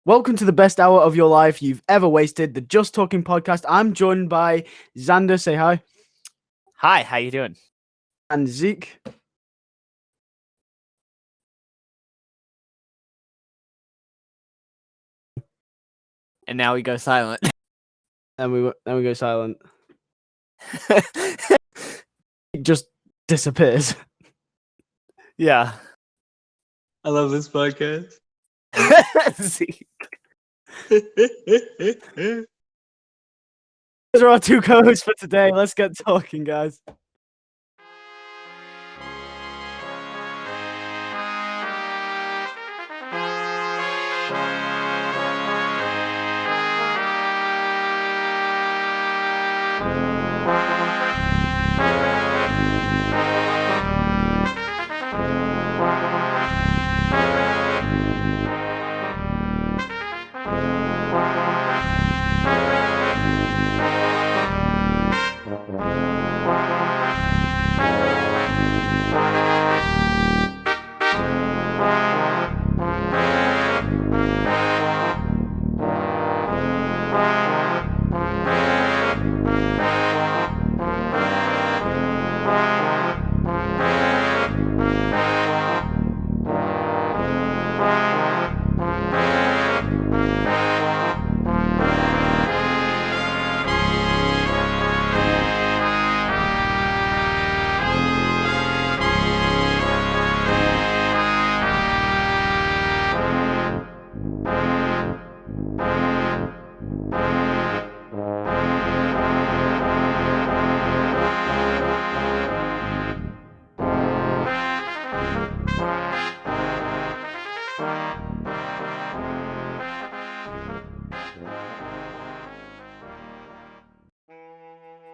Welcome to the best hour of your life you've ever wasted, the Just Talking podcast. I'm joined by Xander. Say hi. Hi, how you doing? And Zeke. And now we go silent. Then we go silent. It just disappears. Yeah. I love this podcast. Zeke. Those are our two co-hosts for today. Let's get talking, guys.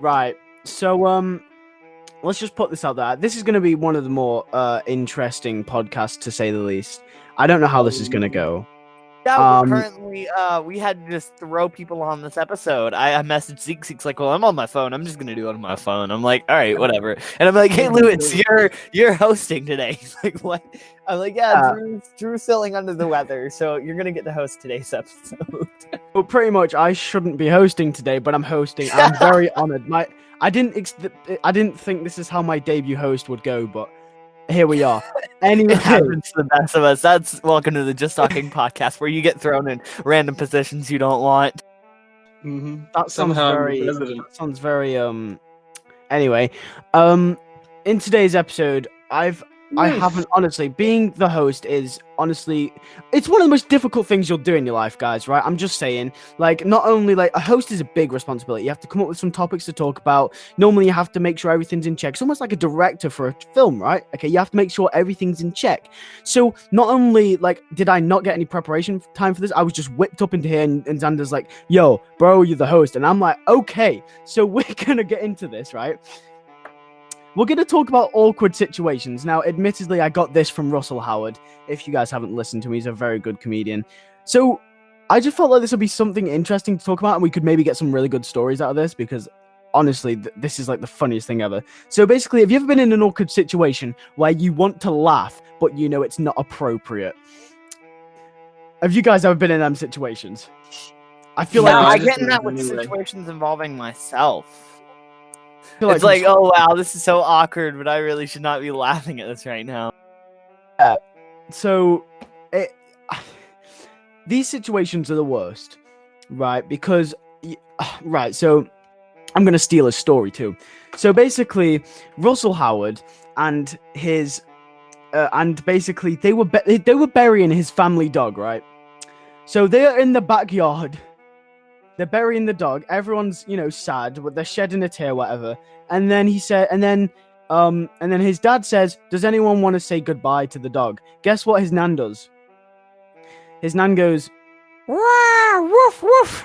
Right. So, let's just put this out there. This is going to be one of the more interesting podcasts, to say the least. I don't know how this is going to go. Yeah, currently, we had to just throw people on this episode. I messaged Zeke. Zeke's like, well, I'm on my phone. I'm just going to do it on my phone. I'm like, all right, whatever. And I'm like, hey, Lewis, you're hosting today. He's like, what? I'm like, yeah, Drew's feeling under the weather, so you're going to get to host today's episode. Well, pretty much, I shouldn't be hosting today, but I'm hosting. I'm very honored. I didn't think this is how my debut host would go, but here we are. Anyway, it happens to the best of us. That's welcome to the Just Talking podcast, where you get thrown in random positions you don't want. Mm-hmm. That sounds very. Anyway, in today's episode, I haven't, honestly, being the host is, honestly, it's one of the most difficult things you'll do in your life, guys, right? I'm just saying, like, not only, like, a host is a big responsibility. You have to come up with some topics to talk about. Normally, you have to make sure everything's in check. It's almost like a director for a film, right? Okay, you have to make sure everything's in check. So, not only, like, did I not get any preparation time for this, I was just whipped up into here, and Xander's like, yo, bro, you're the host. And I'm like, okay, so we're gonna get into this, right? We're going to talk about awkward situations. Now, admittedly, I got this from Russell Howard. If you guys haven't listened to him, he's a very good comedian. So, I just felt like this would be something interesting to talk about, and we could maybe get some really good stories out of this, because, honestly, this is, like, the funniest thing ever. So, basically, have you ever been in an awkward situation where you want to laugh, but you know it's not appropriate? Have you guys ever been in them situations? I feel like I get in that with situations involving myself. It's like, oh wow, this is so awkward, but I really should not be laughing at this right now. Yeah. So, these situations are the worst, right? Because, right, so, I'm going to steal a story too. So, basically, Russell Howard and his, and basically, they were burying his family dog, right? So, they're in the backyard. They're burying the dog. Everyone's, sad. They're shedding a tear, whatever. And then he said, and then his dad says, "Does anyone want to say goodbye to the dog?" Guess what his nan does? His nan goes, "Wah, woof, woof."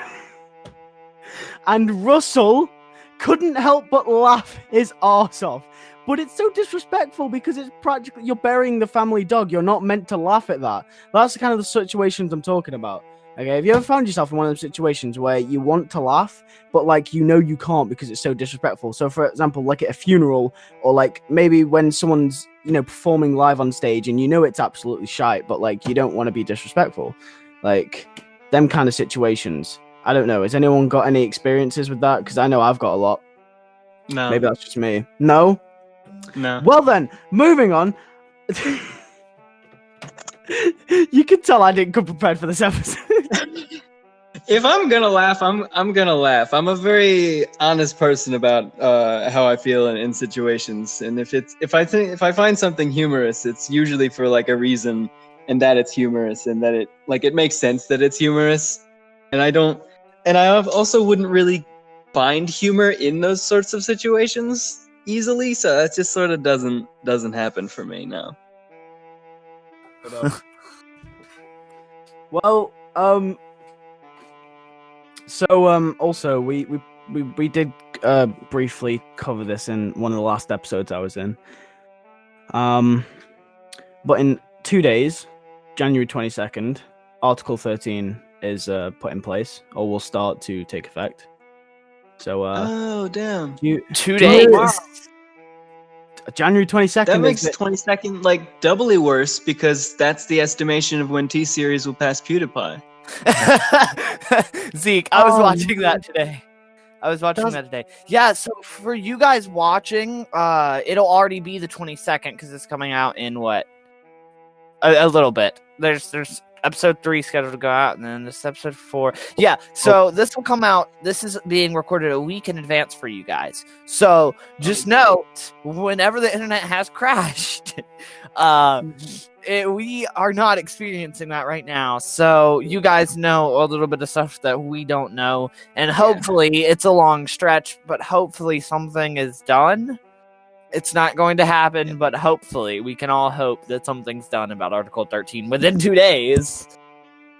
And Russell couldn't help but laugh his arse off. But it's so disrespectful because it's practically, you're burying the family dog. You're not meant to laugh at that. That's the kind of the situations I'm talking about. Okay, have you ever found yourself in one of those situations where you want to laugh, but like you can't because it's so disrespectful? So, for example, like at a funeral, or like maybe when someone's performing live on stage, and it's absolutely shite, but like you don't want to be disrespectful. Like, them kind of situations. I don't know. Has anyone got any experiences with that? Because I know I've got a lot. No. Maybe that's just me. No? No. Well then, moving on. You can tell I didn't come prepared for this episode. If I'm gonna laugh, I'm gonna laugh. I'm a very honest person about how I feel in situations, and if I find something humorous, it's usually for like a reason, and that it's humorous, and that it makes sense that it's humorous, and I also wouldn't really find humor in those sorts of situations easily, so that just sort of doesn't happen for me now. Well, so also we did briefly cover this in one of the last episodes I was in. But in 2 days, January 22nd, Article 13 is put in place, or will start to take effect. So oh damn, 2 days. Wow. January 22nd. That makes 22nd like doubly worse, because that's the estimation of when T-Series will pass PewDiePie. Zeke, I was watching that today. Yeah, so for you guys watching, it'll already be the 22nd because it's coming out in what? A little bit. There's episode 3 scheduled to go out, and then this episode 4. Yeah, so this will come out. This is being recorded a week in advance for you guys. So just note, whenever the internet has crashed, we are not experiencing that right now. So you guys know a little bit of stuff that we don't know, and hopefully it's a long stretch, but hopefully something is done. It's not going to happen, but hopefully we can all hope that something's done about Article 13 within 2 days.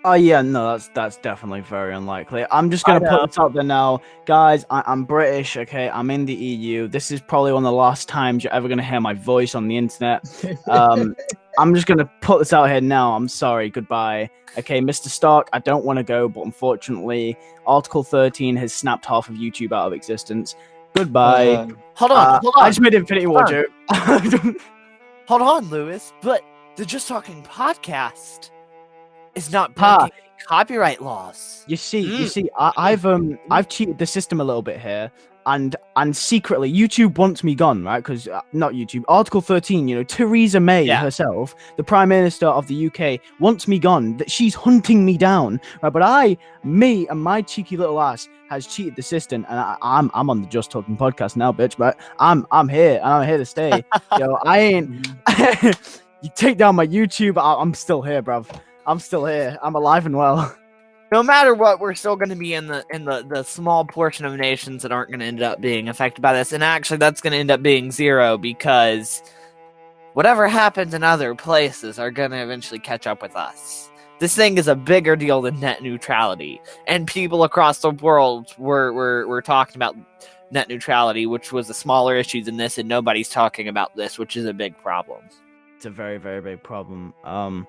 Oh yeah, no, that's definitely very unlikely. I'm just gonna put this out there now, guys. I'm British, okay? I'm in the EU. This is probably one of the last times you're ever gonna hear my voice on the internet. I'm just gonna put this out here now. I'm sorry, goodbye. Okay, Mr. Stark, I don't want to go, but unfortunately, Article 13 has snapped half of YouTube out of existence. Goodbye. Hold on. I just made Infinity War joke. Hold on, Lewis. But the Just Talking podcast is not breaking copyright laws. You see, I've cheated the system a little bit here, and secretly YouTube wants me gone, right? Because not YouTube, Article 13. Theresa May herself, the Prime Minister of the UK, wants me gone. That she's hunting me down, right? But me and my cheeky little ass has cheated the system, and I'm on the Just Talking podcast now, bitch. But I'm here, and I'm here to stay. I ain't. You take down my YouTube, I'm still here, bruv. I'm still here. I'm alive and well. No matter what, we're still going to be in the small portion of nations that aren't going to end up being affected by this, and actually, that's going to end up being 0, because whatever happens in other places are going to eventually catch up with us. This thing is a bigger deal than net neutrality, and people across the world were talking about net neutrality, which was a smaller issue than this, and nobody's talking about this, which is a big problem. It's a very, very big problem. On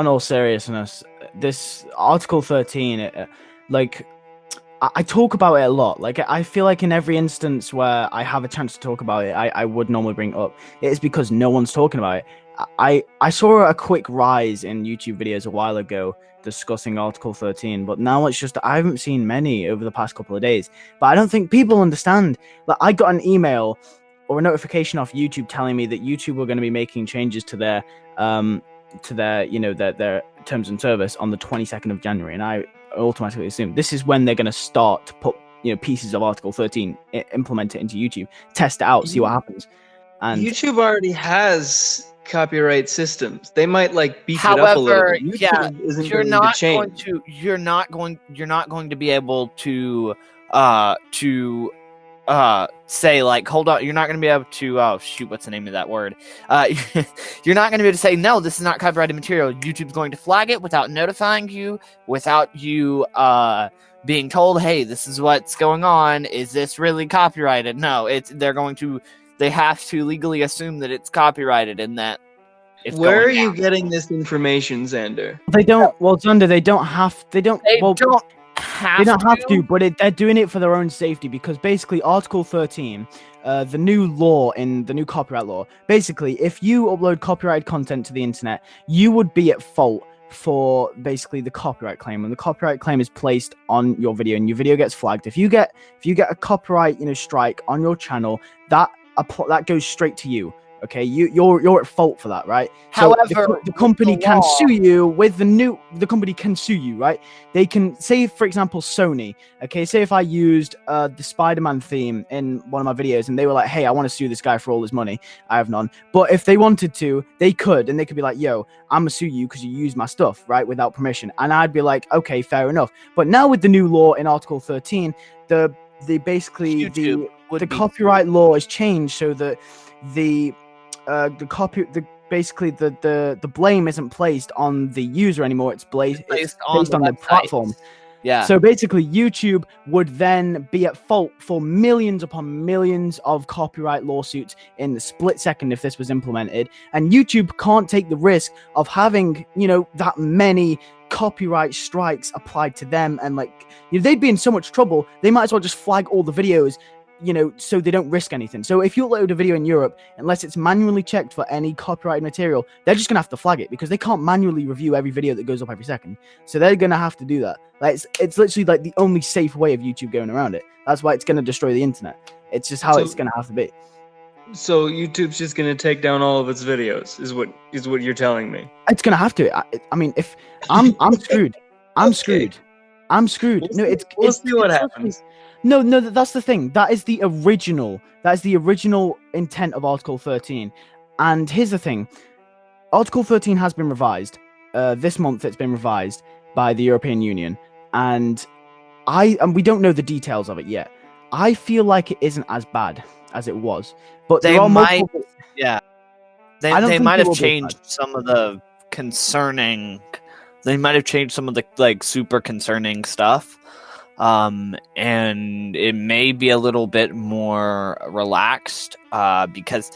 all seriousness, this Article 13, I talk about it a lot. Like, I feel like in every instance where I have a chance to talk about it, I would normally bring it up. It is because no one's talking about it. I saw a quick rise in YouTube videos a while ago discussing Article 13, but now it's just I haven't seen many over the past couple of days. But I don't think people understand. Like, I got an email or a notification off YouTube telling me that YouTube were going to be making changes to their their terms and service on the 22nd of January, and I automatically assume this is when they're going to start to put pieces of Article 13, implement it into YouTube, test it out, see what happens. And YouTube already has copyright systems. They might beef it up a little bit. YouTube isn't you're not going to be able to say hold on, you're not going to be able to what's the name of that word? You're not going to be able to say no, this is not copyrighted material. YouTube's going to flag it without notifying you, without you being told, hey, this is what's going on. Is this really copyrighted? No, they have to legally assume that it's copyrighted and that it's Where are you getting this information, Xander? They don't. Well, Xander, they don't have to, but they're doing it for their own safety, because basically Article 13, the new law in the new copyright law, basically if you upload copyrighted content to the internet, you would be at fault for basically the copyright claim. When the copyright claim is placed on your video and your video gets flagged, if you get a copyright strike on your channel, that goes straight to you. Okay, you're at fault for that, right? However, so the company can sue you the company can sue you, right? They can say, for example, Sony. Okay, say if I used the Spider-Man theme in one of my videos and they were like, hey, I want to sue this guy for all his money. I have none. But if they wanted to, they could, and they could be like, yo, I'm gonna sue you because you used my stuff, right, without permission. And I'd be like, okay, fair enough. But now with the new law in Article 13, the copyright law has changed so that the blame isn't placed on the user anymore. It's based on the platform. Yeah. So basically, YouTube would then be at fault for millions upon millions of copyright lawsuits in the split second if this was implemented. And YouTube can't take the risk of having, that many copyright strikes applied to them. And they'd be in so much trouble. They might as well just flag all the videos, so they don't risk anything. So if you upload a video in Europe, unless it's manually checked for any copyrighted material, they're just going to have to flag it because they can't manually review every video that goes up every second. So they're going to have to do that. It's literally the only safe way of YouTube going around it. That's why it's going to destroy the internet. It's just how it's going to have to be. So YouTube's just going to take down all of its videos, is what you're telling me. It's going to have to. I mean, if I'm screwed. I'm screwed. We'll see what happens. No, that's the thing. That is the original intent of Article 13. And here's the thing. Article 13 has been revised. This month it's been revised by the European Union. And we don't know the details of it yet. I feel like it isn't as bad as it was. But they might They might have changed some of the concerning... They might have changed some of the super concerning stuff. And it may be a little bit more relaxed because,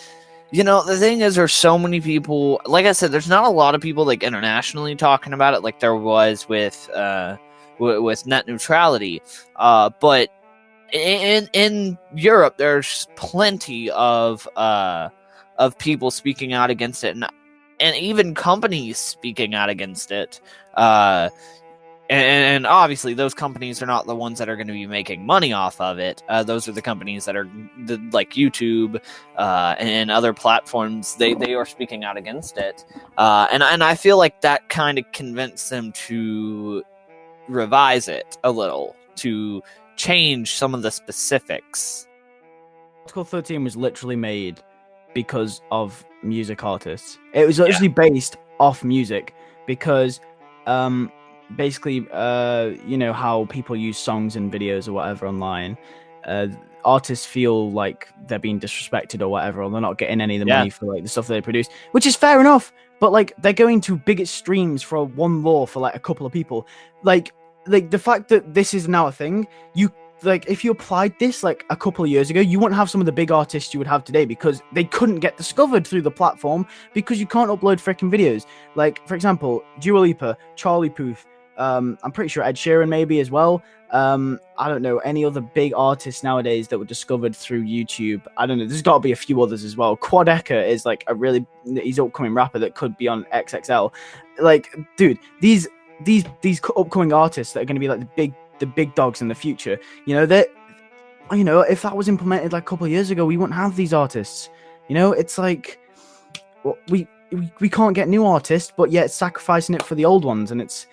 the thing is, there's so many people. Like I said, there's not a lot of people internationally talking about it like there was with net neutrality. But in Europe, there's plenty of people speaking out against it, and even companies speaking out against it. And obviously, those companies are not the ones that are going to be making money off of it. Those are the companies that are like YouTube and other platforms. They are speaking out against it, and I feel like that kind of convinced them to revise it a little, to change some of the specifics. Article 13 was literally made because of music artists. It was literally based off music because. Basically, how people use songs and videos or whatever online. Artists feel like they're being disrespected or whatever, or they're not getting any of the money for the stuff that they produce, which is fair enough. But they're going to big extremes for one law for a couple of people. The fact that this is now a thing, if you applied this a couple of years ago, you wouldn't have some of the big artists you would have today because they couldn't get discovered through the platform because you can't upload freaking videos. For example, Dua Lipa, Charlie Puth, I'm pretty sure Ed Sheeran maybe as well. I don't know any other big artists nowadays that were discovered through YouTube. I don't know. There's got to be a few others as well. Quadeca is he's an upcoming rapper that could be on XXL. Dude, these upcoming artists that are going to be the big dogs in the future. If that was implemented a couple of years ago, we wouldn't have these artists. It's we can't get new artists, but yet sacrificing it for the old ones, and it's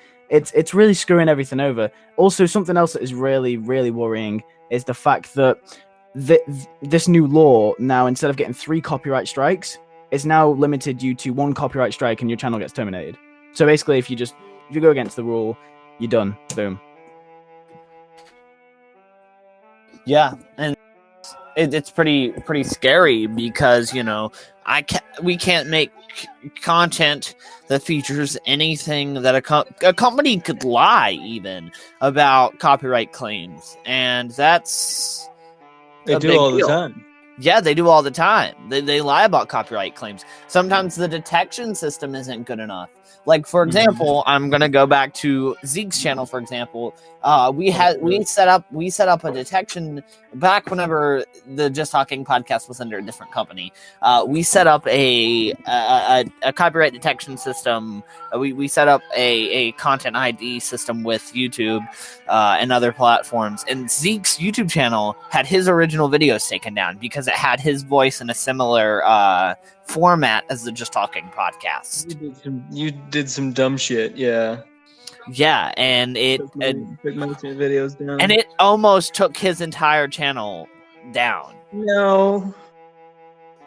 really screwing everything over. Also, something else that is really, really worrying is the fact that this new law now, instead of getting 3 copyright strikes, is now limited you to 1 copyright strike and your channel gets terminated. So basically, if you go against the rule, you're done. Boom. Yeah, and it's pretty scary because we can't make content that features anything that a company could lie even about copyright claims, and that's they do all the time. Yeah, they do all the time. They lie about copyright claims. Sometimes the detection system isn't good enough. Like, for example, I'm gonna go back to Zeke's channel. For example, we set up a detection back whenever the Just Talking podcast was under a different company. We set up a copyright detection system. We set up a content ID system with YouTube and other platforms. And Zeke's YouTube channel had his original videos taken down because it had his voice in a similar format as the Just Talking podcast. You did some dumb shit, yeah. Yeah, and it Took my videos down. and it almost took his entire channel down. No,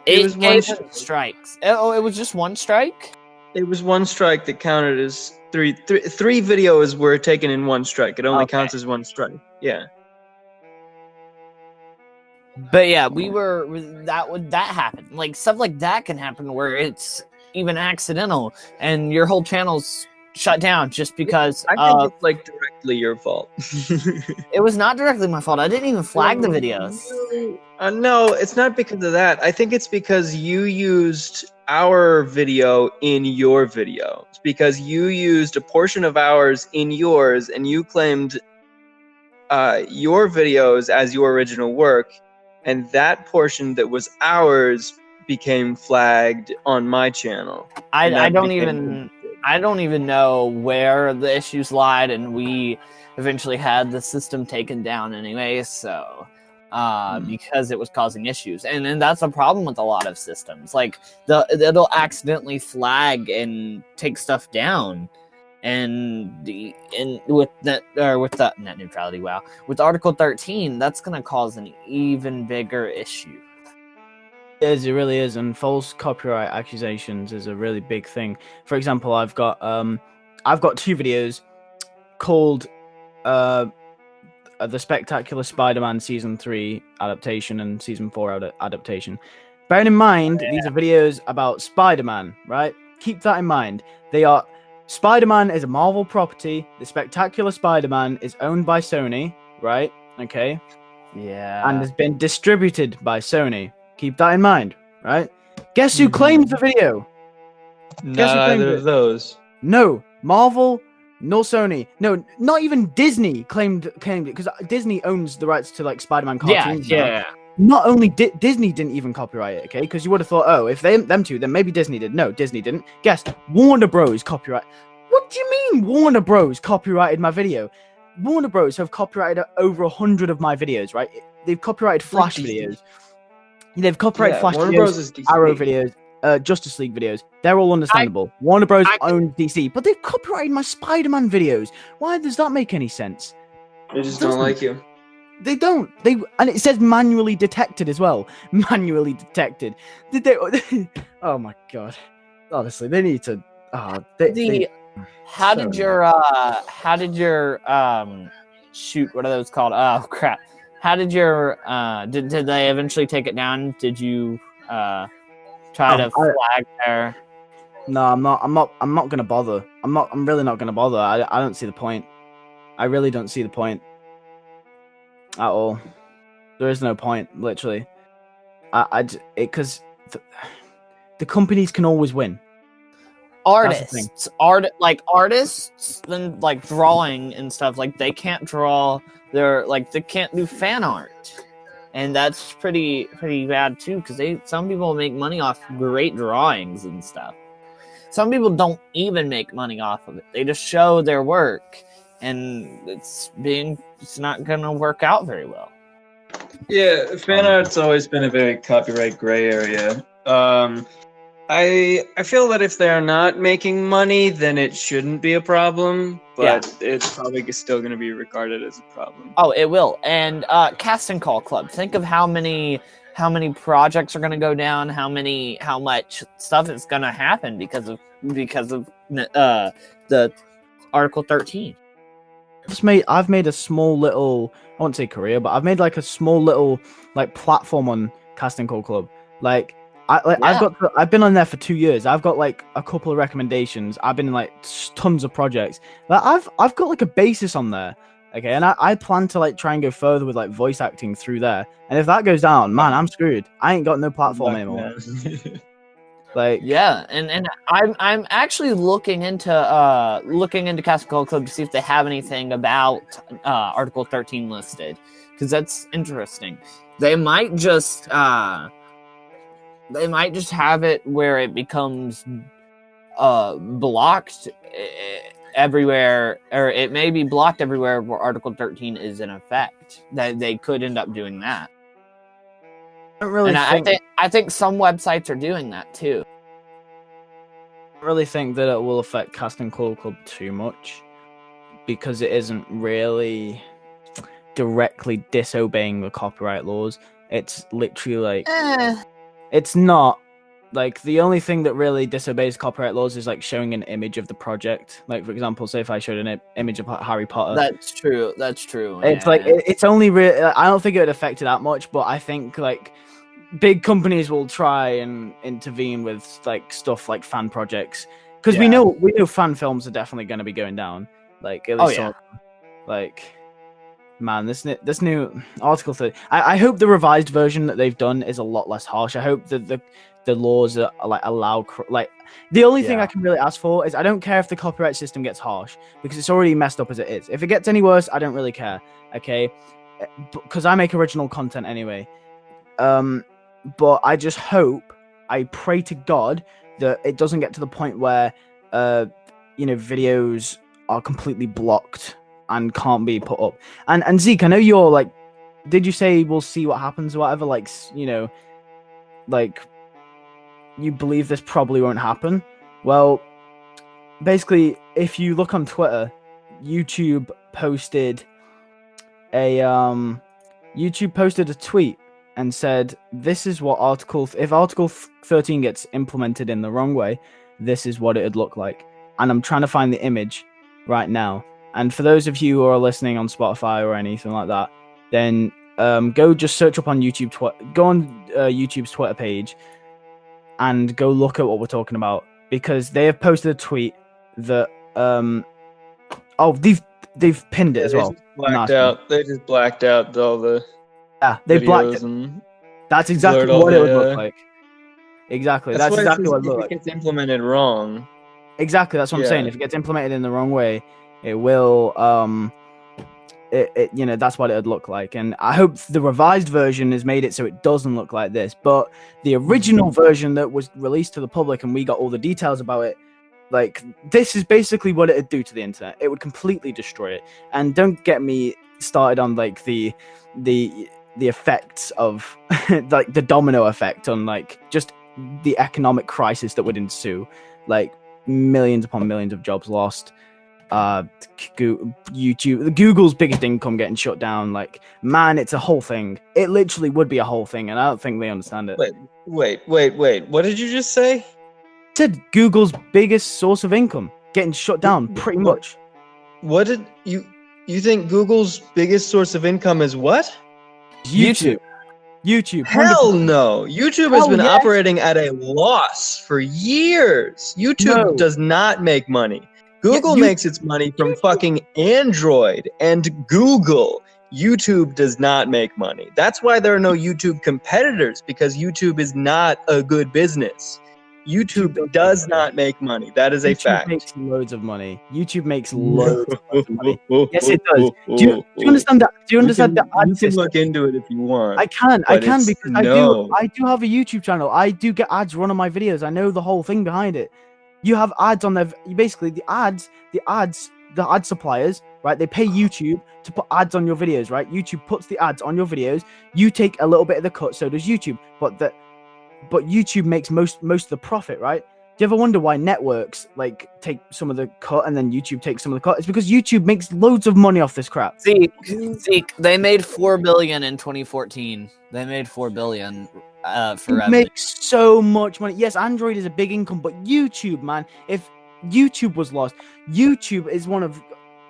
It was one gave him strikes. Oh, it was just one strike? it was one strike that counted as three videos were taken in one strike. It only counts as one strike. Yeah. But yeah, that happened. Like, stuff like that can happen where it's even accidental and your whole channel's shut down just because I think it's like directly your fault. it was not directly my fault. I didn't even flag the videos. No, it's not because of that. I think it's because you used our video in your video. It's because you used a portion of ours in yours and you claimed your videos as your original work, and that portion that was ours became flagged on my channel. I don't even know where the issues lied, and we eventually had the system taken down anyway, so because it was causing issues. And that's a problem with a lot of systems. Like, it'll accidentally flag and take stuff down. And with the net neutrality, with Article 13, that's going to cause an even bigger issue. It really is, and false copyright accusations is a really big thing. For example, I've got two videos called The Spectacular Spider-Man Season 3 adaptation and Season 4 adaptation. Bearing in mind, these are videos about Spider-Man, right? Keep that in mind. Spider-Man is a Marvel property. The Spectacular Spider-Man is owned by Sony, right? Okay. Yeah. And has been distributed by Sony. Keep that in mind, right? Guess who claimed the video? Not either of those. No, Marvel, nor Sony. No, not even Disney claimed it, because Disney owns the rights to like Spider-Man cartoons. Yeah. Not only Disney didn't even copyright it, okay? Because you would have thought, oh, if them two, then maybe Disney did. No, Disney didn't. Guess Warner Bros. Copyright. What do you mean Warner Bros. Copyrighted my video? Warner Bros. Have copyrighted over 100 of my videos, right? They've copyrighted Flash videos. They've copyrighted Flash Warner videos, Bros. Is DC. Arrow videos, Justice League videos. They're all understandable. Warner Bros. Owns DC, but they've copyrighted my Spider-Man videos. Why does that make any sense? They just don't like you. They don't. And it says manually detected as well. Manually detected. Did they? Oh my god! Honestly, they need to. How did your shoot? What are those called? Oh crap! How did your did they eventually take it down? Did you try to flag their? No, I'm not gonna bother. I'm really not gonna bother. I don't see the point. I really don't see the point at all. There is no point, literally. Because the companies can always win. Artists, then like drawing and stuff, like they can't draw. They can't do fan art, and that's pretty bad too. Because some people make money off great drawings and stuff. Some people don't even make money off of it. They just show their work, and it's not gonna work out very well. Yeah, fan art's always been a very copyright gray area. I feel that if they're not making money, then it shouldn't be a problem, but it's probably still going to be regarded as a problem. Oh, it will. And casting call club. Think of how many projects are going to go down, how much stuff is going to happen because of the Article 13. I've made a small little, I won't say career, but I've made like a small little like platform on Casting Call Club. Like I've been on there for 2 years. I've got like a couple of recommendations. I've been in like tons of projects. But I've got like a basis on there. Okay, and I plan to like try and go further with like voice acting through there. And if that goes down, man, I'm screwed. I ain't got no platform anymore. Like, yeah, and I'm actually looking into Castle Call Club to see if they have anything about Article 13 listed, because that's interesting. They might just have it where it becomes blocked everywhere, or it may be blocked everywhere where Article 13 is in effect. That they could end up doing that. I don't really I think some websites are doing that too. I don't really think that it will affect Casting Call Club too much, because it isn't really directly disobeying the copyright laws. It's literally like it's not like the only thing that really disobeys copyright laws is like showing an image of the project. Like, for example, say if I showed an image of Harry Potter. That's true. It's like it's only I don't think it would affect it that much, but I think like big companies will try and intervene with like stuff like fan projects, because we know fan films are definitely going to be going down. Like, at least like, man, this new Article 30. I hope the revised version that they've done is a lot less harsh. I hope that the laws are like allow like the only thing I can really ask for is I don't care if the copyright system gets harsh, because it's already messed up as it is. If it gets any worse, I don't really care. Okay, because I make original content anyway. But I just hope, I pray to God that it doesn't get to the point where, videos are completely blocked and can't be put up. And Zeke, I know you're like, did you say we'll see what happens or whatever? Like, like, you believe this probably won't happen? Well, basically, if you look on Twitter, YouTube posted a tweet and said, this is what if Article 13 gets implemented in the wrong way, this is what it would look like. And I'm trying to find the image right now. And for those of you who are listening on Spotify or anything like that, then go just search up on YouTube, go on YouTube's Twitter page and go look at what we're talking about, because they have posted a tweet that, they've pinned it as well. They just blacked out all the... Yeah, they blacked it. That's exactly what it would look like. Exactly. That's exactly what it would look like. If it gets implemented wrong. Exactly, that's what I'm saying. If it gets implemented in the wrong way, it will that's what it would look like. And I hope the revised version has made it so it doesn't look like this. But the original version that was released to the public and we got all the details about it, like, this is basically what it would do to the internet. It would completely destroy it. And don't get me started on like the effects of like the domino effect on like just the economic crisis that would ensue, like millions upon millions of jobs lost, Google's biggest income getting shut down. Like, man, it's a whole thing. It literally would be a whole thing, and I don't think they understand it. Wait, what did you just say? I said Google's biggest source of income getting shut down, pretty much. What did you think Google's biggest source of income is what? YouTube. 100%. Hell no. YouTube has been operating at a loss for years. YouTube does not make money. Google makes its money from fucking Android and Google. YouTube does not make money. That's why there are no YouTube competitors, because YouTube is not a good business. YouTube does not make money. That is a fact. YouTube makes loads of money. YouTube makes loads of money. Yes, it does. Do you understand that? Do you understand the ad system? You can look into it if you want. I can because I do have a YouTube channel. I do get ads run on my videos. I know the whole thing behind it. You have ads on there. Basically, the ad suppliers, right? They pay YouTube to put ads on your videos, right? YouTube puts the ads on your videos. You take a little bit of the cut. So does YouTube. But YouTube makes most of the profit, right? Do you ever wonder why networks like take some of the cut and then YouTube takes some of the cut? It's because YouTube makes loads of money off this crap. Zeke, they made $4 billion in 2014. They made $4 billion for revenue. Makes so much money. Yes, Android is a big income, but YouTube, man, if YouTube was lost, YouTube is one of,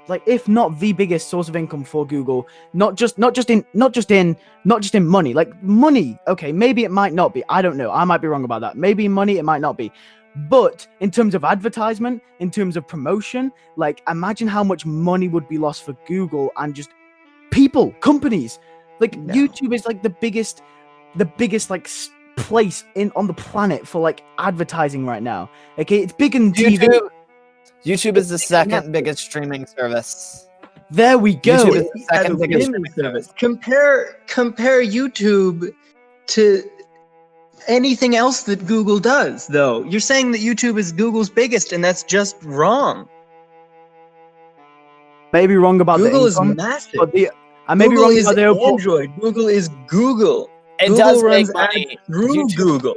like, if not the biggest source of income for Google, not just in money. Like, money, okay, maybe it might not be. I don't know. I might be wrong about that. Maybe money, it might not be. But in terms of advertisement, in terms of promotion, like, imagine how much money would be lost for Google and just people, companies. Like, YouTube is like the biggest like place on the planet for like advertising right now. Okay, it's bigger than TV. YouTube is the second biggest streaming service. There we go. YouTube is the second biggest streaming service. Compare YouTube to anything else that Google does, though. You're saying that YouTube is Google's biggest, and that's just wrong. Maybe wrong about Google the income, is massive. But I may be Google wrong is about the Android. Google is Google. It Google does runs make money ads through YouTube, Google.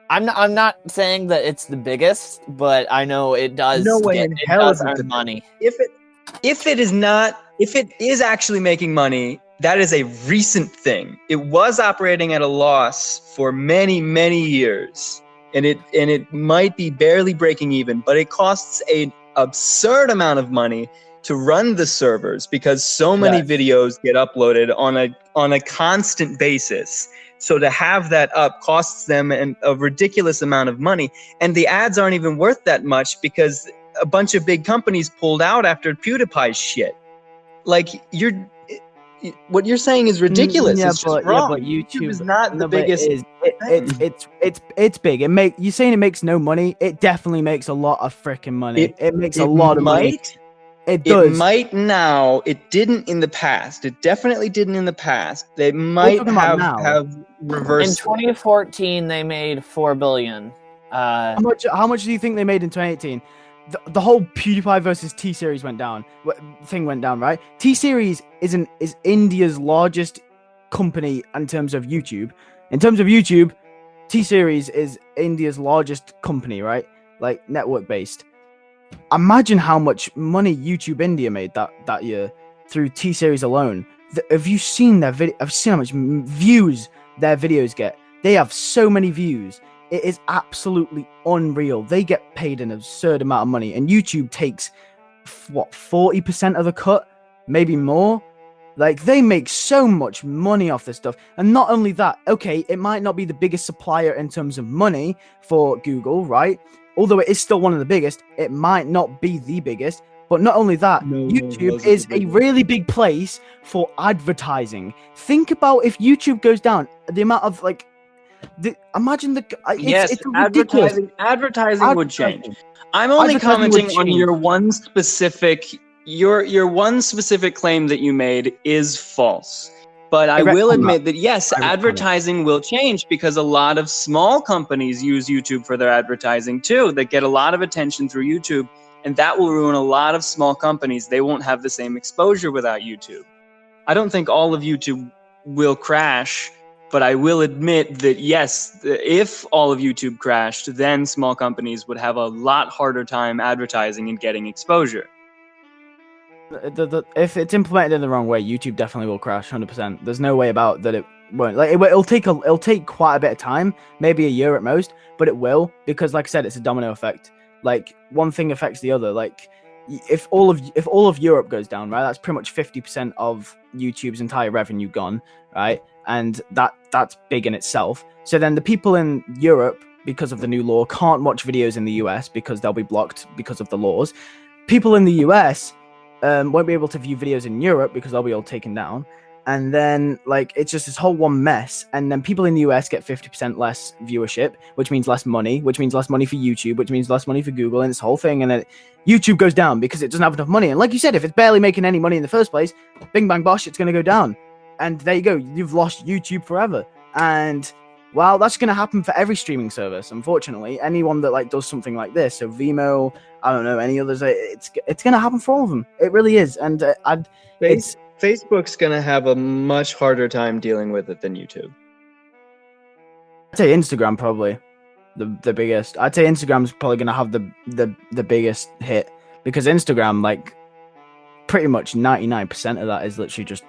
I'm not saying that it's the biggest, but I know it does. No way in hell is it the money. If it is actually making money, that is a recent thing. It was operating at a loss for many, many years, and it might be barely breaking even, but it costs an absurd amount of money to run the servers because so many videos get uploaded on a constant basis. So to have that up costs them a ridiculous amount of money, and the ads aren't even worth that much because a bunch of big companies pulled out after PewDiePie's shit. Like what you're saying is ridiculous. It's just wrong. But YouTube is not the biggest. It's big. You're saying it makes no money. It definitely makes a lot of freaking money. It makes a lot of money. It does. It might now. It didn't in the past. It definitely didn't in the past. They might have reversed. In 2014, they made $4 billion. How much do you think they made in 2018? The whole PewDiePie versus T-Series went down. Right? T-Series is India's largest company in terms of YouTube. In terms of YouTube, T-Series is India's largest company, right? Like network based. Imagine how much money YouTube India made that year through T-Series alone. Have you seen their video? I've seen how much views their videos get. They have so many views. It is absolutely unreal. They get paid an absurd amount of money, and YouTube takes 40% of the cut, maybe more. Like, they make so much money off this stuff. And not only that, okay, it might not be the biggest supplier in terms of money for Google, right? Although it is still one of the biggest, it might not be the biggest. But not only that, YouTube is a really big place for advertising. Think about if YouTube goes down, the amount of like, imagine it's advertising would change. I'm only commenting on your one specific claim that you made is false. But I will admit that, yes, advertising will change because a lot of small companies use YouTube for their advertising too. They get a lot of attention through YouTube, and that will ruin a lot of small companies. They won't have the same exposure without YouTube. I don't think all of YouTube will crash, but I will admit that, yes, if all of YouTube crashed, then small companies would have a lot harder time advertising and getting exposure. If it's implemented in the wrong way, YouTube definitely will crash 100%. There's no way about that it won't. Like it'll take quite a bit of time, maybe a year at most, but it will, because like I said, it's a domino effect. Like one thing affects the other. Like if all of Europe goes down, right, that's pretty much 50% of YouTube's entire revenue gone, right? And that's big in itself. So then the people in Europe, because of the new law, can't watch videos in the US because they'll be blocked because of the laws. People in the US won't be able to view videos in Europe because they'll be all taken down. And then, like, it's just this whole one mess. And then people in the US get 50% less viewership, which means less money for YouTube, which means less money for Google, and this whole thing. And then YouTube goes down because it doesn't have enough money. And like you said, if it's barely making any money in the first place, bing, bang, bosh, it's going to go down. And there you go. You've lost YouTube forever. And, well, that's going to happen for every streaming service, unfortunately. Anyone that, like, does something like this, so Vimeo, I don't know, any others, it's going to happen for all of them. It really is. And Facebook's going to have a much harder time dealing with it than YouTube. I'd say Instagram probably the biggest. I'd say Instagram's probably going to have the biggest hit, because Instagram, like, pretty much 99% of that is literally just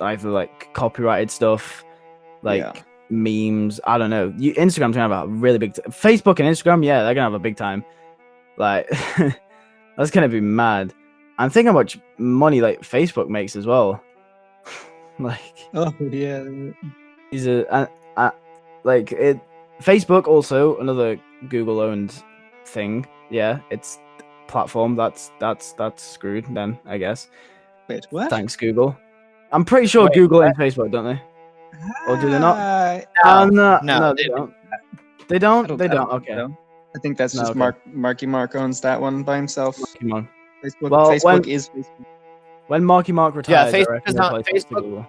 either like copyrighted stuff, like memes. I don't know. Instagram's going to have a really big Facebook and Instagram, yeah, they're going to have a big time. Like, that's going to be mad. I'm thinking how much money like Facebook makes as well. Like, oh yeah, Facebook also another Google-owned thing. Yeah, it's platform that's screwed then, I guess. Wait, what? Thanks, Google. I'm pretty sure Google owns Facebook, don't they? Or do they not? No, they don't. They don't. They don't. Okay. I think that's No, just okay. Marky Mark owns that one by himself. Come on. Facebook, Well, Facebook is Facebook. When Marky Mark retires, I Facebook reckon is he'll not play Facebook. Google.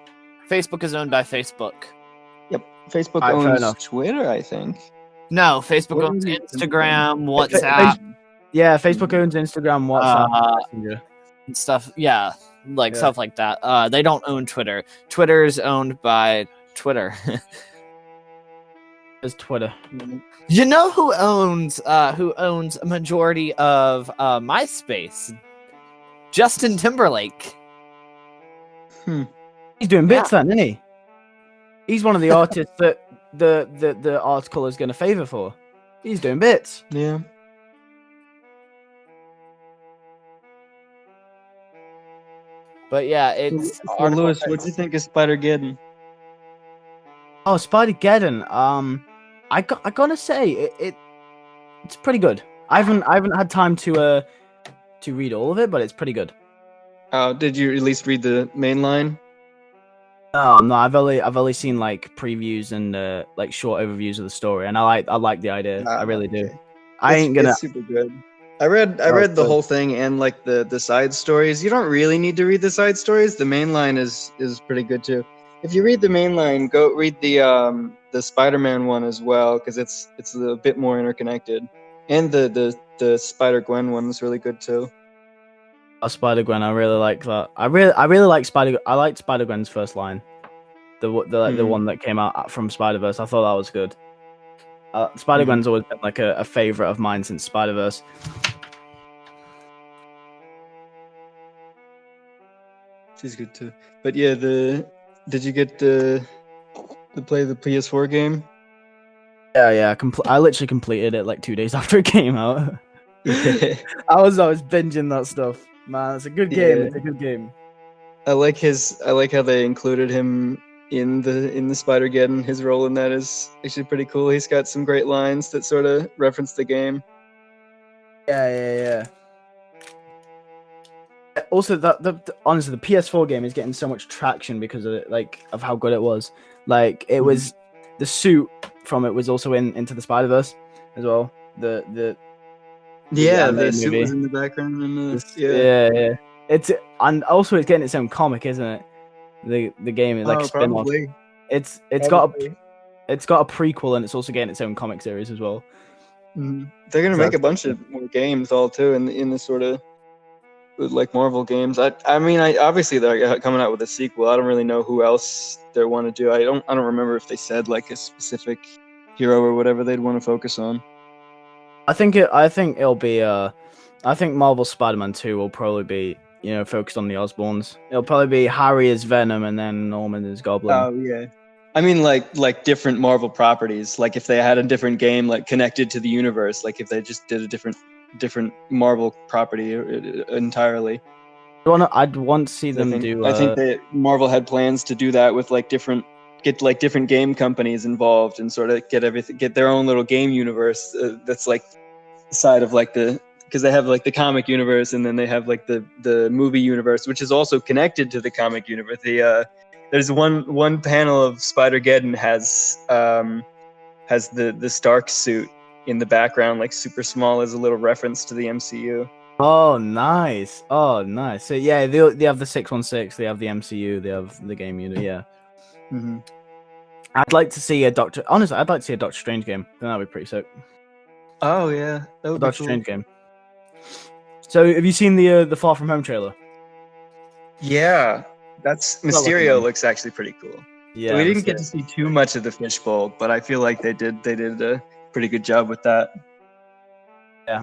Facebook is owned by Facebook. Yep, Facebook Alright, fair owns enough. Twitter, I think. No, Facebook What owns is it? Instagram, WhatsApp, Yeah, Facebook owns Instagram, WhatsApp, Messenger. and stuff. Yeah, like Yeah. stuff like that. They don't own Twitter. Twitter is owned by Twitter. There's Twitter. You know who owns a majority of MySpace? Justin Timberlake. He's doing bits then, isn't he? He's one of the artists that the article is going to favor for. He's doing bits. Yeah. But yeah, it's So Lewis, what do you think of Spider-Geddon? Oh, Spider-Geddon. I gotta say it's pretty good. I haven't had time to read all of it, but it's pretty good. Did you at least read the main line? No, I've only seen like previews and like short overviews of the story, and I like the idea. I really do. It's super good. I read the whole thing and like the side stories. You don't really need to read the side stories. The main line is pretty good too. If you read the main line, go read the Spider-Man one as well, because it's a bit more interconnected. And the Spider-Gwen one is really good too. Spider-Gwen, I really like that. I really like I liked Spider-Gwen's first line, the one that came out from Spider-Verse. I thought that was good. Spider-Gwen's always been like a favorite of mine since Spider-Verse. She's good too. But yeah, did you get to play the PS4 game? Yeah. I literally completed it like 2 days after it came out. I was binging that stuff. Man, it's a good game. Yeah. It's a good game. I like how they included him in the Spider-Geddon. His role in that is actually pretty cool. He's got some great lines that sort of reference the game. Yeah. Also, honestly, the PS4 game is getting so much traction because of it, like of how good it was. Like it was, the suit from it was also into the Spider-Verse as well. The suit was in the background. And yeah. It's also it's getting its own comic, isn't it? The game is like spin-off. Probably. It's got a prequel and it's also getting its own comic series as well. They're gonna make a bunch of more games all too in the sort of like Marvel games. I mean obviously they're coming out with a sequel. I don't really know who else they want to do. I don't remember if they said like a specific hero or whatever they'd want to focus on. I think it'll be I think Marvel Spider-Man 2 will probably be, focused on the Osborns. It'll probably be Harry as Venom and then Norman as Goblin. Oh yeah. I mean like different Marvel properties. Like if they had a different game like connected to the universe, like if they just did a different Marvel property entirely. I'd want to see them do. I think that Marvel had plans to do that with like different game companies involved and sort of get their own little game universe that's like side of like because they have like the comic universe and then they have like the movie universe, which is also connected to the comic universe. There's one panel of Spider-Geddon has the Stark suit in the background, like super small, as a little reference to the MCU. Oh, nice. So yeah, they have the 616, they have the MCU, they have the game unit. Yeah. I'd like to see a Doctor Strange game. Then that'd be pretty sick. Oh yeah, that would be Doctor cool. Strange game. So have you seen the Far From Home trailer? Yeah, that's Mysterio looks actually pretty cool. Yeah, we didn't get to see too much of the fishbowl, but I feel like they did a pretty good job with that. Yeah,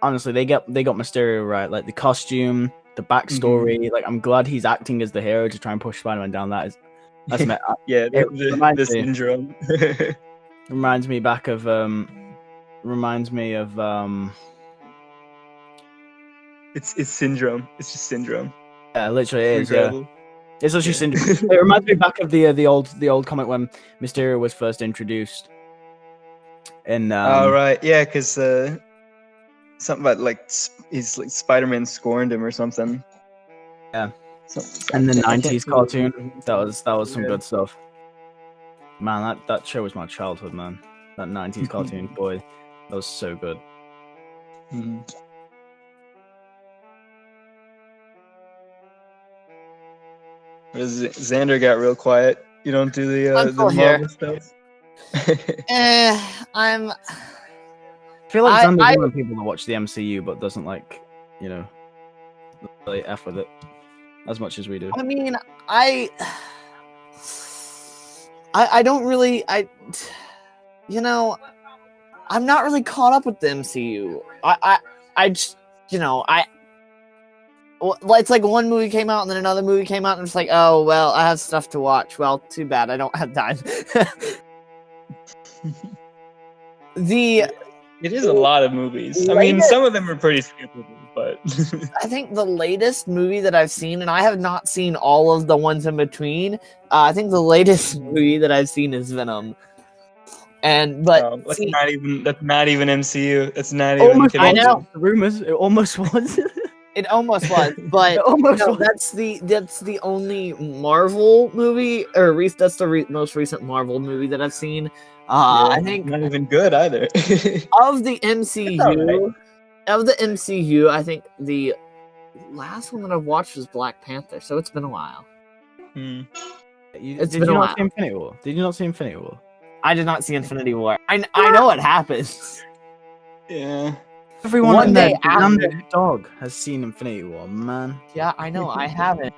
honestly they got Mysterio right, like the costume, the backstory. Like I'm glad he's acting as the hero to try and push Spider-Man down. That's yeah, the syndrome. reminds me of it's syndrome. It's just syndrome. Yeah, literally it is. Incredible. It's literally syndrome. It reminds me back of the old comic when Mysterio was first introduced. And right, yeah, because something about like he's like Spider-Man scorned him or something. Yeah. Something. And the '90s cartoon. That was some good stuff. Man, that show was my childhood, man. That 90s cartoon, boy, that was so good. Mm-hmm. Xander got real quiet. You don't do the Marvel stuff. I'm. I feel like Xander's one of the people that watch the MCU but doesn't like, really F with it as much as we do. I mean, I don't really, I'm not really caught up with the MCU. I just, it's like one movie came out and then another movie came out and it's like, oh, well, I have stuff to watch. Well, too bad. I don't have time. It is a lot of movies. I mean, some of them are pretty stupid, but I think the latest movie that I've seen, and I have not seen all of the ones in between. I think the latest movie that I've seen is Venom. That's not even MCU. That's not even. I know the rumors. It almost was. It almost was, but that's the only Marvel movie, or that's the most recent Marvel movie that I've seen. I think not even good either. Of the MCU, I think the last one that I've watched was Black Panther, so it's been a while. Did you not see Infinity War? Did you not see Infinity War? I did not see Infinity War. I know what happens. Yeah. Everyone in there, the dog has seen Infinity War, man. Yeah, I know. I haven't.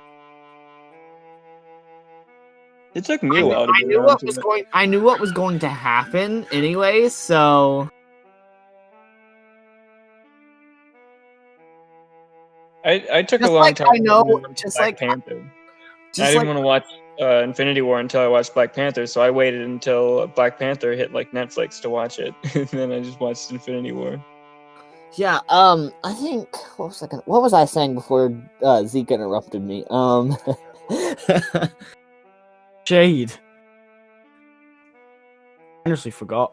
It took me a while to I knew what was going to happen anyway, so I took a long time. I know, just Black Panther. I didn't want to watch Infinity War until I watched Black Panther, so I waited until Black Panther hit like Netflix to watch it, and then I just watched Infinity War. Yeah, I think what was I saying before Zeke interrupted me? Shade. I honestly forgot.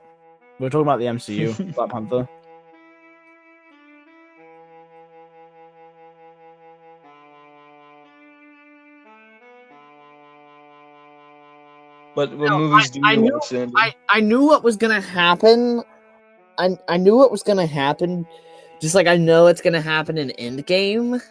We were talking about the MCU, Black Panther. What movies do you watch, Andy? I knew what was gonna happen. I knew what was gonna happen. Just like I know it's gonna happen in Endgame.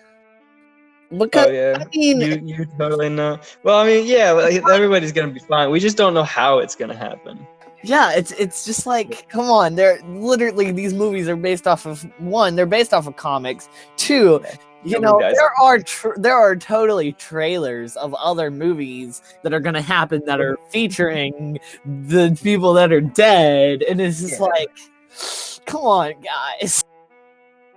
Because, I mean, you totally know. Well, I mean, yeah, everybody's gonna be fine. We just don't know how it's gonna happen. Yeah, it's just like, come on. They're literally, these movies are based off of they're based off of comics. Two, there are totally trailers of other movies that are gonna happen that are featuring the people that are dead, and it's just like, come on, guys.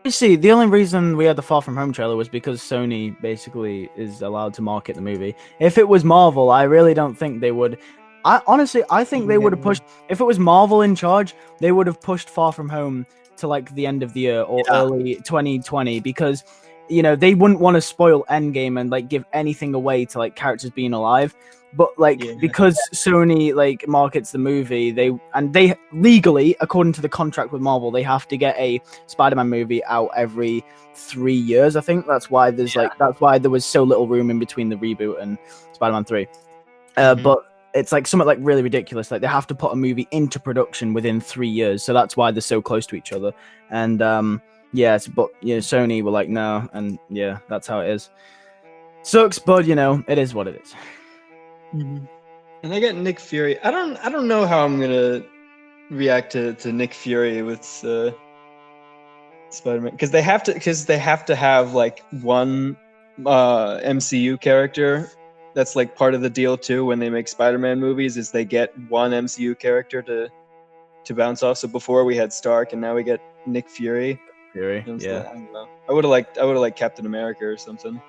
You see, the only reason we had the Far From Home trailer was because Sony basically is allowed to market the movie. If it was Marvel, I really don't think they would. I think they would have pushed. If it was Marvel in charge, they would have pushed Far From Home to like the end of the year or early 2020 because, they wouldn't want to spoil Endgame and like give anything away to like characters being alive. But because Sony like markets the movie, they legally, according to the contract with Marvel, they have to get a Spider-Man movie out every 3 years. I think that's why that's why there was so little room in between the reboot and Spider-Man 3. But it's like something like really ridiculous. Like they have to put a movie into production within 3 years, so that's why they're so close to each other. And Sony were like no, and that's how it is. Sucks, but it is what it is. Mm-hmm. And I get Nick Fury. I don't know how I'm gonna react to Nick Fury with Spider-Man because they have to have like one MCU character that's like part of the deal too when they make Spider-Man movies is they get one MCU character to bounce off. So before we had Stark and now we get Nick Fury. I don't know. I would have liked Captain America or something.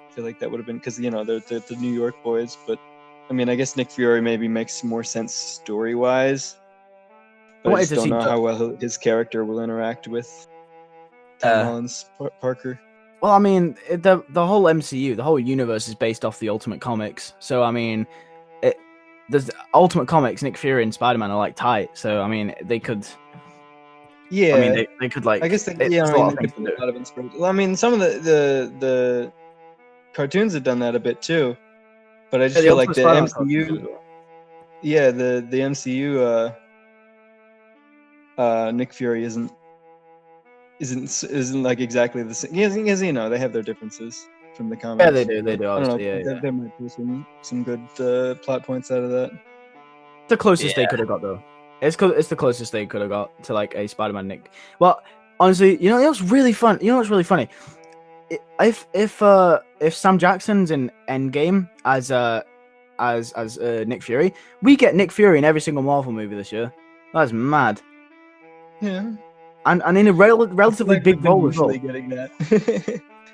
I feel like that would have been because they're the New York boys, but I mean I guess Nick Fury maybe makes more sense story wise. But I just don't know how well his character will interact with Tom Holland's Parker. Well, I mean the whole MCU, the whole universe is based off the Ultimate Comics. So I mean, there's Ultimate Comics. Nick Fury and Spider-Man are like tight. So I mean they could. Yeah, I mean they could like. I guess they could put a lot of inspiration. Well, I mean some of the cartoons have done that a bit too, but I just feel like the MCU. the MCU Nick Fury isn't like exactly the same. Yes, you know, they have their differences from the comics. Yeah, they do. They do. I don't know. Obviously, There might be some good plot points out of that. The closest they could have got, though. It's the closest they could have got to like a Spider-Man Nick. Well, honestly, you know what's really fun? You know what's really funny? If Sam Jackson's in Endgame as Nick Fury, we get Nick Fury in every single Marvel movie this year. That's mad. Yeah. And in a relatively big role as well. Getting that.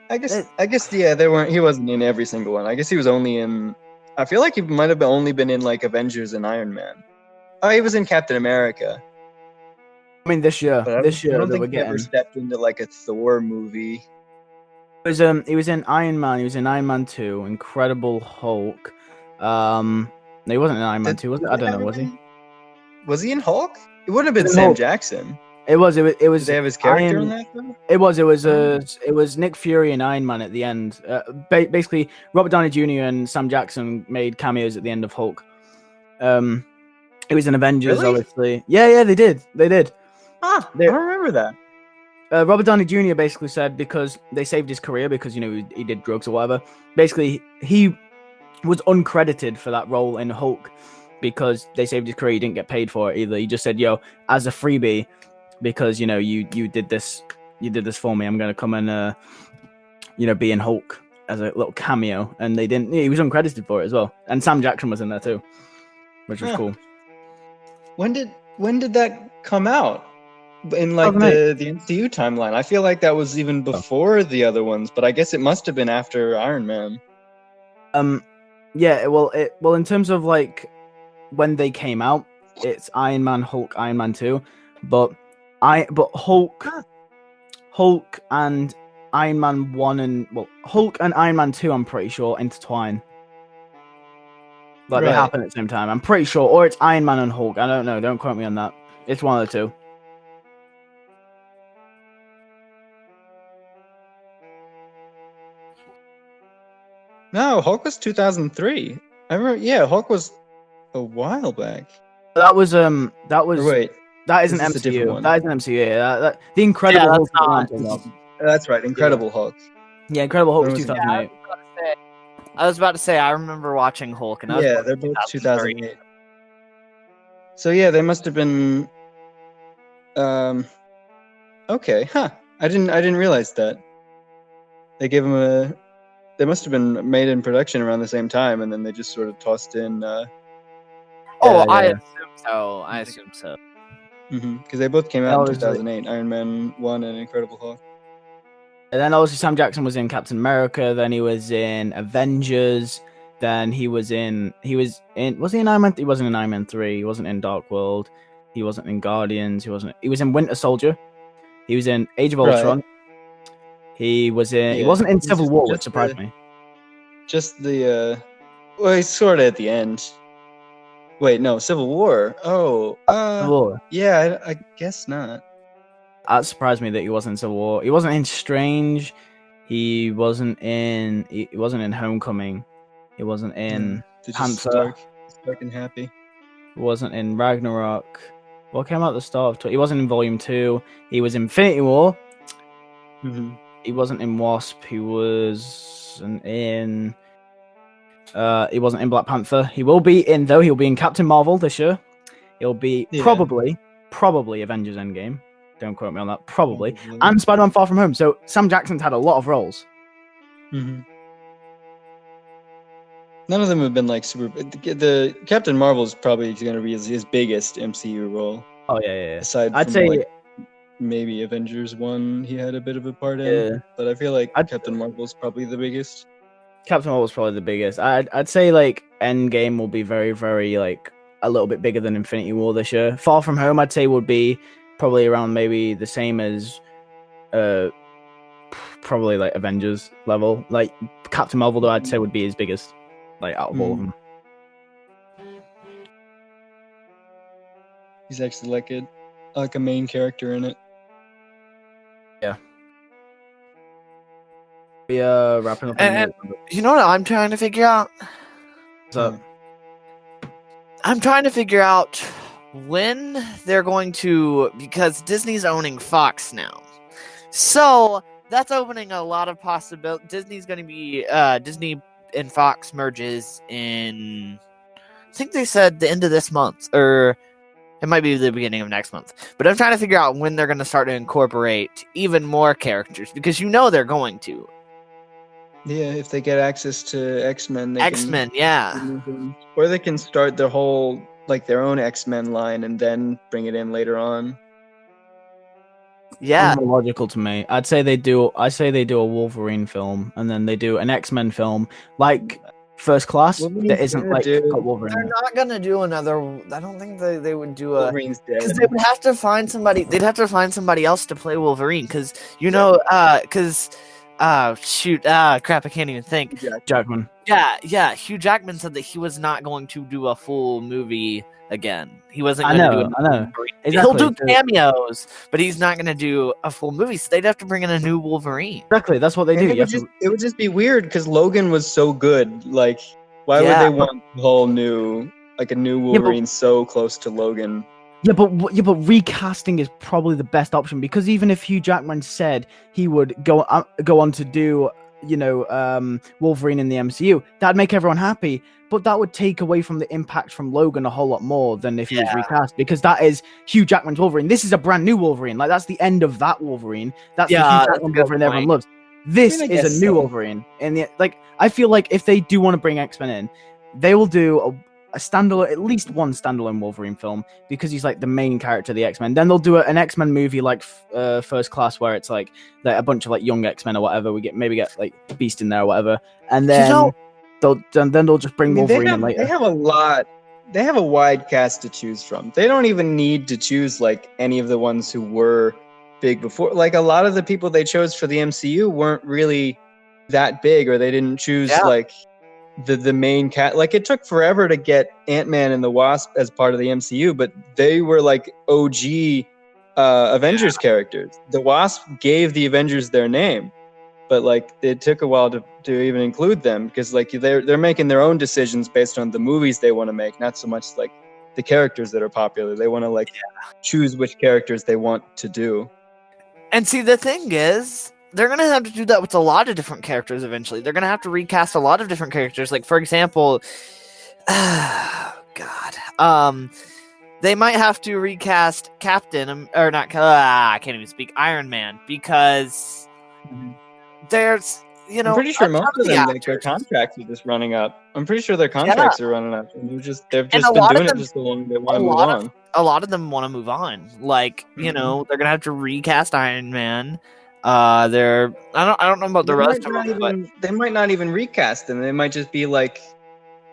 I guess yeah, he wasn't in every single one. I guess he was only in. I feel like he might have only been in like Avengers and Iron Man. Oh, he was in Captain America. I mean, this year I don't that think we're he ever getting. stepped into like a Thor movie. He was in Iron Man. He was in Iron Man 2, Incredible Hulk. No, he wasn't in Iron Man 2, was it? I don't know. Was he? Was he in Hulk? It wouldn't have been Sam Jackson. It was. It was. Did they have his character in that film? It was Nick Fury and Iron Man at the end. Basically, Robert Downey Jr. and Sam Jackson made cameos at the end of Hulk. It was in Avengers, Really? obviously. Yeah, they did. I don't remember that. Robert Downey Jr. basically said because they saved his career because, you know, he did drugs or whatever. Basically, he was uncredited for that role in Hulk because they saved his career. He didn't get paid for it either. He just said, "Yo, as a freebie, because you know you did this for me, I'm gonna come and be in Hulk as a little cameo." And they didn't. He was uncredited for it as well. And Sam Jackson was in there too, which was cool. When did that come out? In like the MCU timeline, I feel like that was even before the other ones, but I guess it must have been after Iron Man. Yeah, well, in terms of like when they came out, it's Iron Man, Hulk, Iron Man 2, but Hulk and Iron Man 1 and Hulk and Iron Man 2, I'm pretty sure intertwine. Like they happen at the same time. I'm pretty sure, or it's Iron Man and Hulk. I don't know. Don't quote me on that. It's one of the two. No, Hulk was 2003. I remember. Yeah, Hulk was a while back. That was. Or wait, that isn't MCU. That isn't MCU. Yeah, the Incredible Hulk. That's right, Incredible Hulk. Yeah, Incredible Hulk was 2008. I was about to say, I remember watching Hulk, and they're both 2008. So yeah, they must have been. Okay, I didn't realize that. They gave him They must have been made in production around the same time, and then they just sort of tossed in. I assume so. Because they both came out in 2008. Iron Man 1 and Incredible Hulk. And then obviously Sam Jackson was in Captain America. Then he was in Avengers. Then he was in. Was he in Iron Man? He wasn't in Iron Man 3. He wasn't in Dark World. He wasn't in Guardians. He was in Winter Soldier. He was in Age of Ultron. He was in. He wasn't in Civil War, which surprised me. Just the. Well, he's sort of at the end. Wait, no, Civil War. Oh, Civil War. Yeah, I guess not. That surprised me that he wasn't in Civil War. He wasn't in Strange. He wasn't in Homecoming. He wasn't in Panther. Stark and Happy. He wasn't in Ragnarok. What came out at the start of? He wasn't in Volume 2. He was in Infinity War. He wasn't in Wasp. He wasn't in Black Panther. He will be in, though. He'll be in Captain Marvel this year. He'll be probably Avengers Endgame. Don't quote me on that. Probably. And Spider-Man Far From Home. So Sam Jackson's had a lot of roles. None of them have been like super. The Captain Marvel is probably going to be his biggest MCU role. Oh yeah. Aside I'd from say maybe Avengers 1, he had a bit of a part in. But I feel like Captain Marvel is probably the biggest. Captain Marvel is probably the biggest. I'd say like Endgame will be very, very like a little bit bigger than Infinity War this year. Far From Home, I'd say would be probably around maybe the same as probably like Avengers level. Like Captain Marvel, though, I'd say would be his biggest, like out of all of them. He's actually like a main character in it. Yeah. We wrapping up. And you know what I'm trying to figure out? So I'm trying to figure out when they're going to, because Disney's owning Fox now. So that's opening a lot of possibilities. Disney's going to be, Disney and Fox merges in, I think they said the end of this month, or it might be the beginning of next month. But I'm trying to figure out when they're going to start to incorporate even more characters, because they're going to. Yeah, if they get access to X-Men, yeah. Or they can start their whole, like, their own X-Men line and then bring it in later on. Yeah. More logical to me. I say they do a Wolverine film and then they do an X-Men film, like First Class, that isn't like got Wolverine. They're not gonna do another. I don't think they would do a, Wolverine's dead. because they would have to find somebody. They'd have to find somebody else to play Wolverine, because crap, I can't even think. Jackman. Yeah. Hugh Jackman said that he was not going to do a full movie again. He wasn't going to do it. I know. Exactly. He'll do cameos, but he's not going to do a full movie. So they'd have to bring in a new Wolverine. Exactly, that's what they do. It would just be weird because Logan was so good. Like, why would they want a whole new, like a new Wolverine so close to Logan? Yeah, but recasting is probably the best option, because even if Hugh Jackman said he would go on to do, Wolverine in the MCU, that'd make everyone happy. But that would take away from the impact from Logan a whole lot more than if he was recast, because that is Hugh Jackman's Wolverine. This is a brand new Wolverine. Like, that's the end of that Wolverine. That's the Hugh Jackman Wolverine everyone loves. This is a new Wolverine. And I feel like if they do want to bring X-Men in, they will do a standalone, at least one standalone Wolverine film, because he's like the main character of the X-Men. Then they'll do an X-Men movie like First Class, where it's like a bunch of like young X-Men or whatever. We get like Beast in there or whatever, and then they'll just bring Wolverine in later. They have a lot. They have a wide cast to choose from. They don't even need to choose like any of the ones who were big before. Like, a lot of the people they chose for the MCU weren't really that big, or they didn't choose like the main cat. Like, it took forever to get Ant-Man and the Wasp as part of the MCU, but they were like OG Avengers characters. The Wasp gave the Avengers their name, but like it took a while to even include them, because like they're making their own decisions based on the movies they want to make, not so much like the characters that are popular. They want to like choose which characters they want to do. And see, the thing is, they're going to have to do that with a lot of different characters eventually. They're going to have to recast a lot of different characters. Like, for example, they might have to recast Iron Man, because there's, I'm pretty sure most of them, like, their contracts are just running up. I'm pretty sure their contracts are running up. And they've just been doing it just so long they want to move on. A lot of them want to move on. Like, they're going to have to recast Iron Man. I don't know about the rest of them, but they might not even recast them. They might just be like,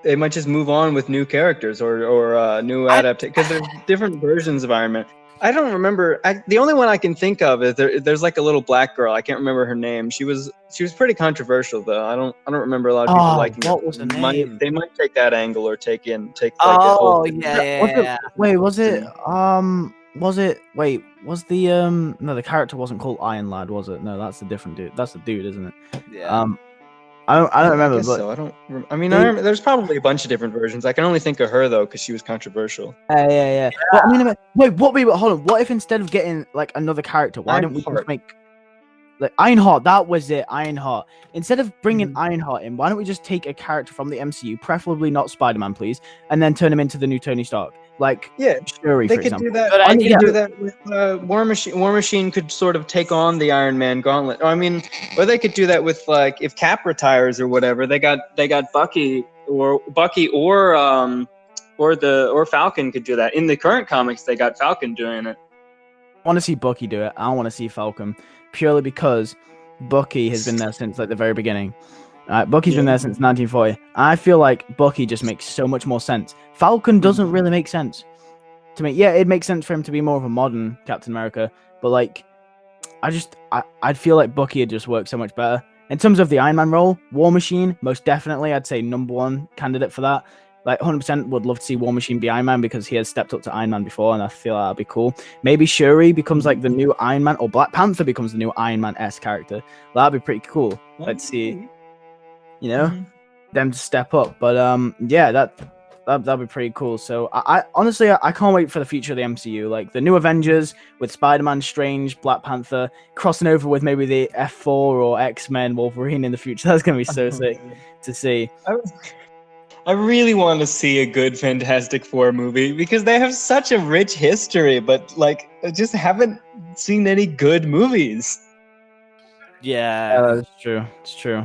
they might just move on with new characters or new adaptations, because there's different versions of Iron Man. I don't remember. The only one I can think of is there's like a little black girl. I can't remember her name. She was pretty controversial though. I don't remember a lot of people liking her. What was her name? They might take that angle or take like yeah. Wait, was it no, the character wasn't called Iron Lad, was it? No, that's a different dude. That's the dude, isn't it? Yeah. I don't remember. There's probably a bunch of different versions. I can only think of her though, because she was controversial. Yeah. Well, wait, hold on. What if instead of getting like another character, why don't we just make like Ironheart? That was it, Ironheart. Instead of bringing Ironheart in, why don't we just take a character from the MCU, preferably not Spider-Man, please, and then turn him into the new Tony Stark? Like, Shuri, they for could example. do that. But I could do that with War Machine. War Machine could sort of take on the Iron Man gauntlet. Or they could do that with like if Cap retires or whatever. They got Bucky or Falcon could do that. In the current comics, they got Falcon doing it. I want to see Bucky do it. I don't want to see Falcon, purely because Bucky has been there since like the very beginning. Bucky's been there since 1940. I feel like Bucky just makes so much more sense. Falcon doesn't really make sense to me. Yeah, it makes sense for him to be more of a modern Captain America, but like, I'd feel like Bucky would just work so much better. In terms of the Iron Man role, War Machine, most definitely, I'd say #1 candidate for that. Like, 100% would love to see War Machine be Iron Man, because he has stepped up to Iron Man before, and I feel like that'd be cool. Maybe Shuri becomes like the new Iron Man, or Black Panther becomes the new Iron Man-esque character. That'd be pretty cool. Let's see. Them to step up. But that'd be pretty cool. So I honestly I can't wait for the future of the MCU, like the new Avengers with Spider-Man, Strange, Black Panther crossing over with maybe the F4 or X-Men, Wolverine in the future. That's gonna be so sick to see. I really want to see a good Fantastic Four movie because they have such a rich history, but like I just haven't seen any good movies. Yeah. It's true. It's true.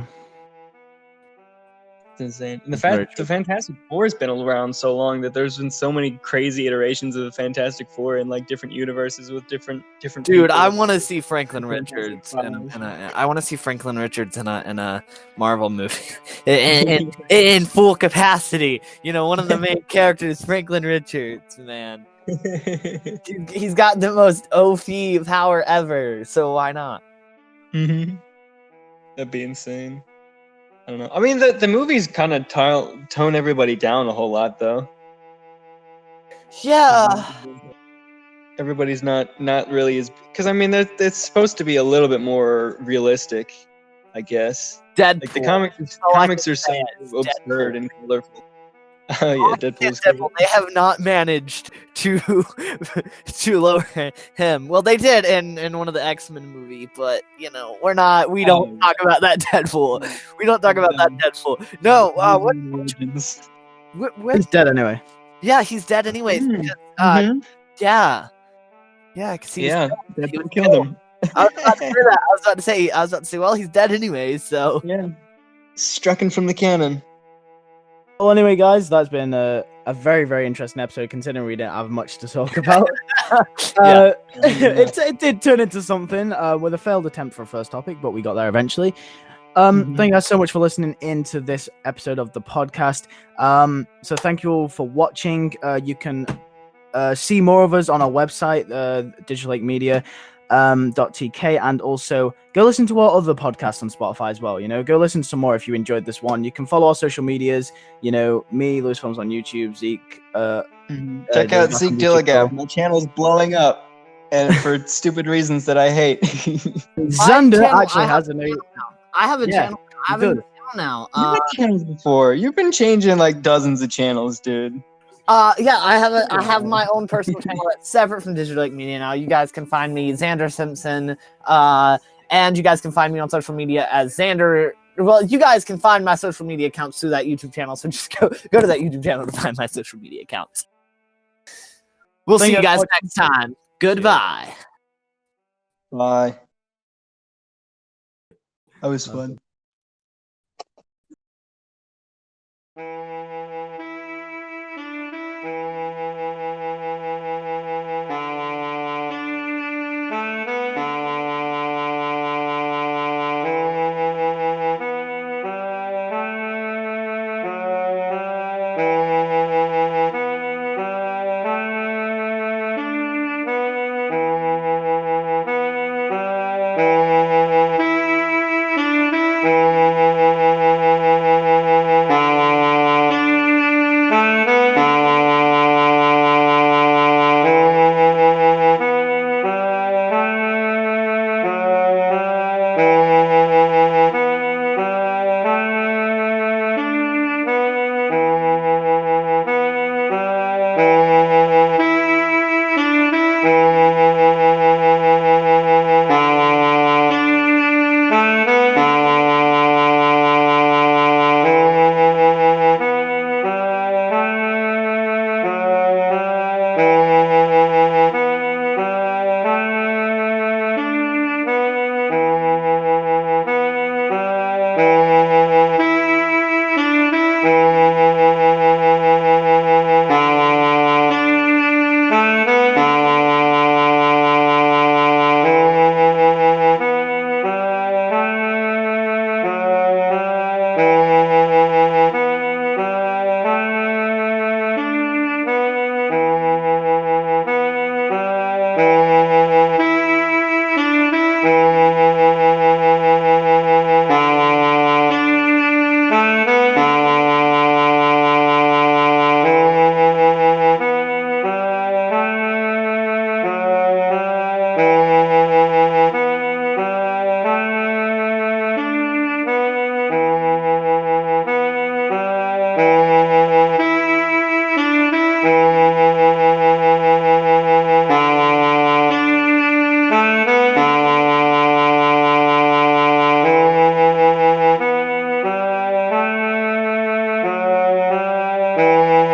It's insane. And the Fantastic Four has been around so long that there's been so many crazy iterations of the Fantastic Four in like different universes with different. Dude, people. I want to see Franklin Richards I want to see Franklin Richards in a Marvel movie in full capacity. You know, one of the main characters, Franklin Richards, man. He's got the most OP power ever, so why not? That'd be insane. I don't know. I mean, the movies kind of tone everybody down a whole lot, though. Yeah. Everybody's not really as, because I mean, it's supposed to be a little bit more realistic, I guess. Deadpool. Like the comics are so absurd and colorful. Oh yeah, Deadpool. They have not managed to lower him. Well, they did in one of the X-Men movie, but you know we don't talk about that Deadpool. We don't talk about that Deadpool. No, He's dead anyway. Yeah, he's dead anyways. Yeah, because Deadpool killed him. I was about to say that. I was about to say, well, he's dead anyways. So yeah, struck him from the cannon. Well, anyway, guys, that's been a very, very interesting episode, considering we didn't have much to talk about. It did turn into something with a failed attempt for a first topic, but we got there eventually. Thank you guys so much for listening into this episode of the podcast. So thank you all for watching. You can see more of us on our website, digitalakemedia.tk, and also go listen to our other podcasts on Spotify as well. You know, go listen to some more if you enjoyed this one. You can follow our social medias. You know, me, Lewis Films on YouTube, Zeke. Check out Zeke Dilligaf. My channel's blowing up, and for stupid reasons that I hate. Xander actually has a new. I have a channel. I have a channel now. You had channels before. You've been changing like dozens of channels, dude. Yeah, I have my own personal channel that's separate from Digital Lake Media now. You guys can find me Xander Simpson, and you guys can find me on social media as Xander. Well, you guys can find my social media accounts through that YouTube channel, so just go to that YouTube channel to find my social media accounts. We'll see you guys next time. Goodbye. Bye. That was fun. Bye.